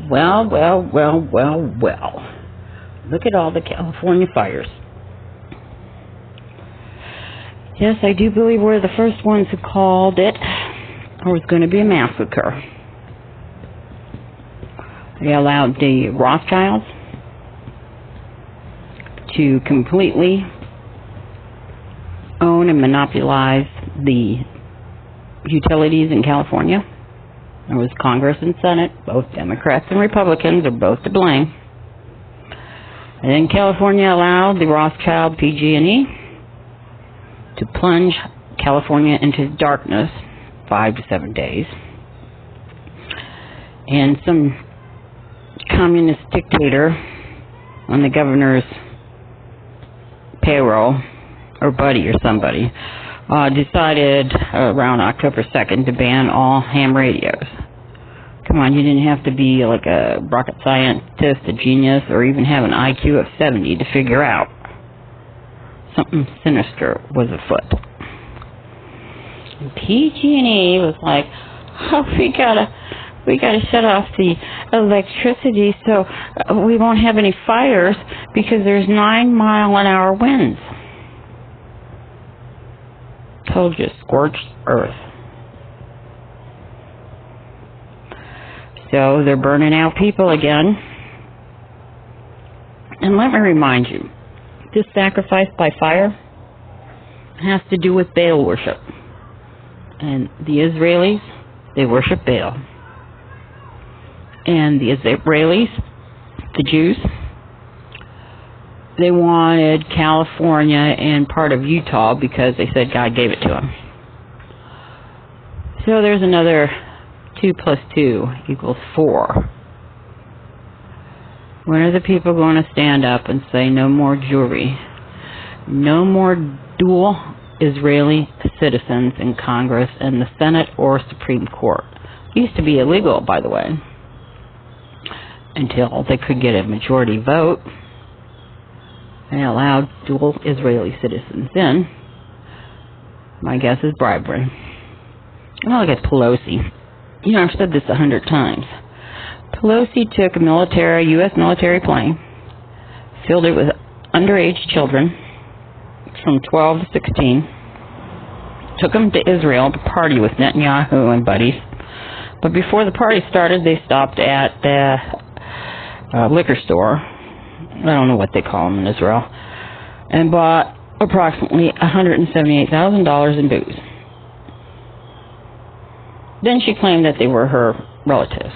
Well, well, well, well, well. Look at all the California fires. Yes, I do believe we're the first ones who called it, or was going to be a massacre. They allowed the Rothschilds to completely own and monopolize the utilities in California. It was Congress and Senate, both Democrats and Republicans are both to blame. And then California allowed the Rothschild PG N E to plunge California into darkness 5 to 7 days. And some communist dictator on the governor's payroll, or buddy or somebody, decided around October 2nd to ban all ham radios. Come on, you didn't have to be like a rocket scientist, a genius, or even have an IQ of 70 to figure out something sinister was afoot. And PG&E was like, oh, we gotta shut off the electricity so we won't have any fires because there's 9-mile-an-hour winds. Told you, scorched earth. So they're burning out people again. And let me remind you, this sacrifice by fire has to do with Baal worship. And the Israelis, they worship Baal. And the Israelis, the Jews, they wanted California and part of Utah because they said God gave it to them. So there's another 2 plus 2 equals 4. When are the people going to stand up and say no more Jewry? No more dual Israeli citizens in Congress and the Senate or Supreme Court. It used to be illegal, by the way, until they could get a majority vote. They allowed dual Israeli citizens in. My guess is bribery. Well, look at Pelosi. You know, I've said this 100 times. Pelosi took a U.S. military plane, filled it with underage children from 12 to 16, took them to Israel to party with Netanyahu and buddies. But before the party started, they stopped at the liquor store. I don't know what they call them in Israel, and bought approximately $178,000 in booze. Then she claimed that they were her relatives.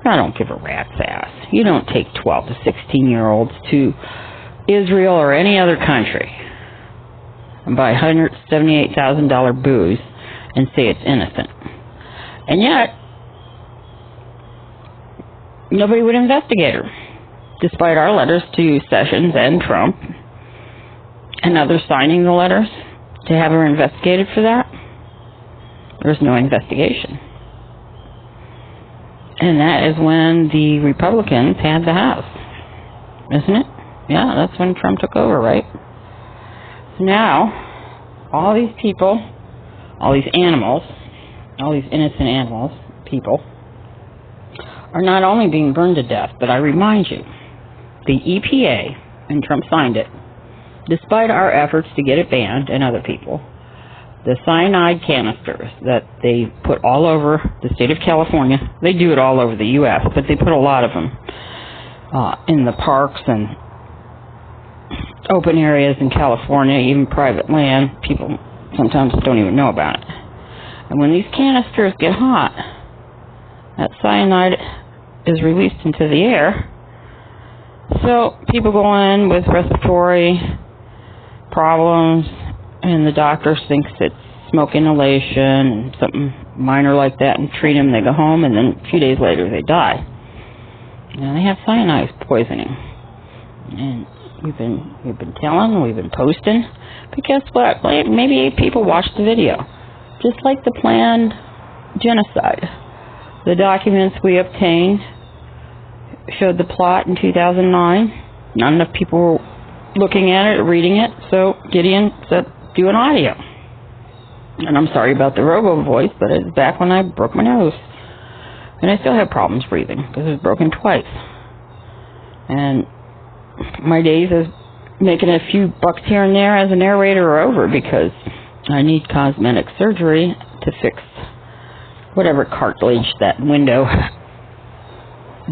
I don't give a rat's ass. You don't take 12 to 16-year-olds to Israel or any other country and buy $178,000 booze and say it's innocent. And yet, nobody would investigate her, despite our letters to Sessions and Trump and others signing the letters to have her investigated for that. There's no investigation. And that is when the Republicans had the House, isn't it? Yeah, that's when Trump took over, right? So now, all these people, all these animals, all these innocent animals, people, are not only being burned to death, but I remind you, the EPA, and Trump signed it, despite our efforts to get it banned and other people, the cyanide canisters that they put all over the state of California, they do it all over the U.S., but they put a lot of them in the parks and open areas in California, even private land. People sometimes don't even know about it. And when these canisters get hot, that cyanide is released into the air. So people go in with respiratory problems, and the doctor thinks it's smoke inhalation and something minor like that, and treat them. They go home, and then a few days later they die. And they have cyanide poisoning. And we've been telling, we've been posting. But guess what? Maybe people watched the video. Just like the planned genocide. The documents we obtained showed the plot in 2009. Not enough people were looking at it or reading it, so Gideon said, do an audio. And I'm sorry about the robo voice, but it's back when I broke my nose. And I still have problems breathing because it was broken twice. And my days of making a few bucks here and there as a narrator are over because I need cosmetic surgery to fix whatever cartilage that window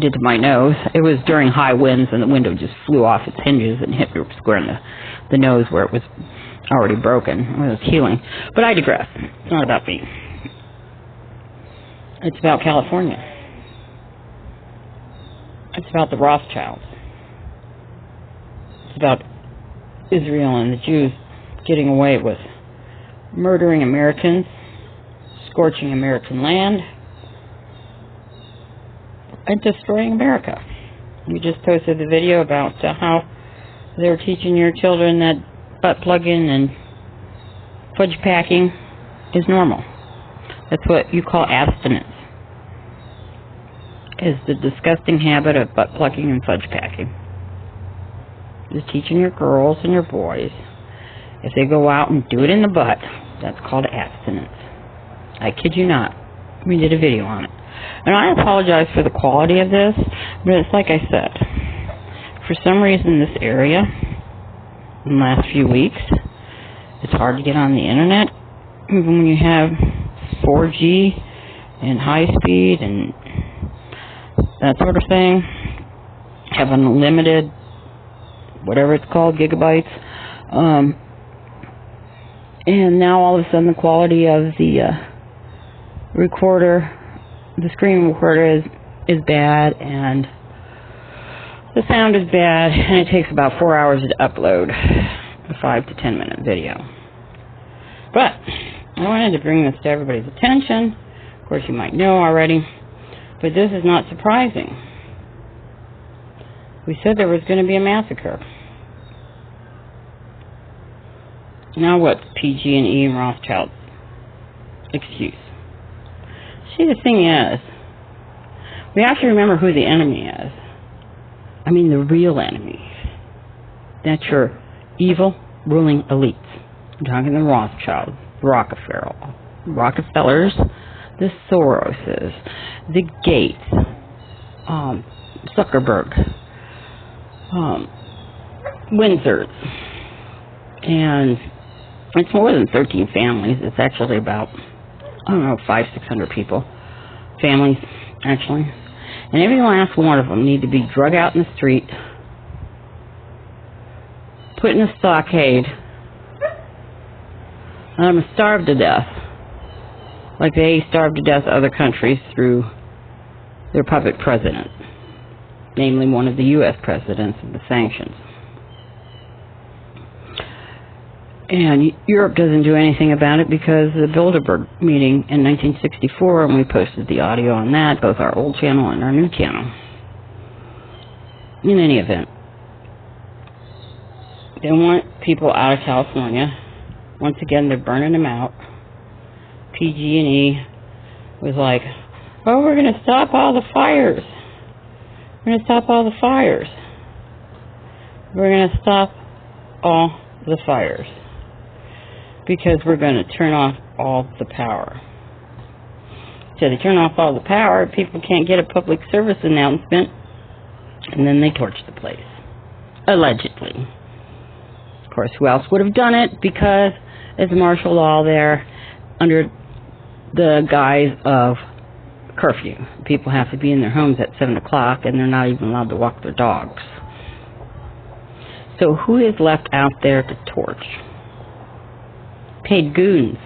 did to my nose. It was during high winds and the window just flew off its hinges and hit me square in the nose where it was already broken. It was healing. But I digress. It's not about me. It's about California. It's about the Rothschilds. It's about Israel and the Jews getting away with murdering Americans, scorching American land, and destroying America. We just posted the video about how they're teaching your children that butt plugging and fudge packing is normal. That's what you call abstinence, is the disgusting habit of butt plugging and fudge packing. Just teaching your girls and your boys, if they go out and do it in the butt, that's called abstinence. I kid you not. We did a video on it. And I apologize for the quality of this, but it's like I said. For some reason, this area, in the last few weeks, it's hard to get on the internet, even when you have 4G and high speed and that sort of thing. Have unlimited, whatever it's called, gigabytes. And now all of a sudden the quality of the recorder, the screen recorder is bad, and the sound is bad, and it takes about 4 hours to upload a 5 to 10 minute video. But I wanted to bring this to everybody's attention. Of course, you might know already, but this is not surprising. We said there was going to be a massacre. Now what's PG and E and Rothschilds' excuse? See, the thing is, we have to remember who the enemy is. I mean, the real enemy. That's your evil ruling elites. I'm talking the Rothschilds, the Rockefellers, the Soroses, the Gates, Zuckerberg, Windsors, and it's more than 13 families. It's actually about, 500-600 people. Families, actually. And every last one of them need to be drug out in the street, put in a stockade, let them starve to death, like they starved to death other countries through their puppet president, namely one of the U.S. presidents of the sanctions. And Europe doesn't do anything about it because of the Bilderberg meeting in 1964, and we posted the audio on that, both our old channel and our new channel. In any event, they want people out of California. Once again, they're burning them out. PG and E was like, oh, we're going to stop all the fires. We're going to stop all the fires. We're going to stop all the fires. Because we're going to turn off all the power. So they turn off all the power, people can't get a public service announcement, and then they torch the place. Allegedly. Of course, who else would have done it? Because there's martial law there under the guise of curfew. People have to be in their homes at 7 o'clock, and they're not even allowed to walk their dogs. So who is left out there to torch? Paid goons.